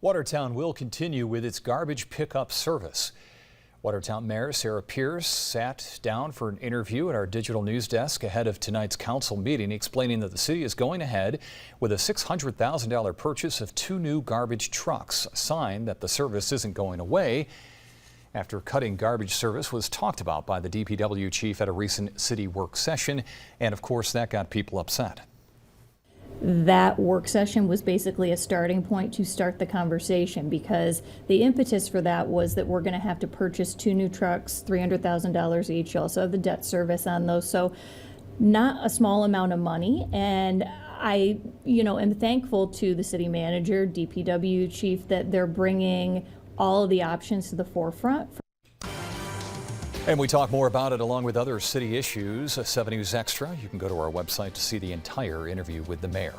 Watertown will continue with its garbage pickup service. Watertown Mayor Sarah Pierce sat down for an interview at our digital news desk ahead of tonight's council meeting, explaining that the city is going ahead with a $600,000 purchase of 2 new garbage trucks, a sign that the service isn't going away after cutting garbage service was talked about by the DPW chief at a recent city work session, and of course that got people upset. That work session was basically a starting point to start the conversation, because the impetus for that was that we're going to have to purchase 2 new trucks, $300,000 each. You also have the debt service on those, so not a small amount of money. And I, am thankful to the city manager, DPW chief, that they're bringing all of the options to the forefront. And we talk more about it along with other city issues. 7 News Extra. You can go to our website to see the entire interview with the mayor.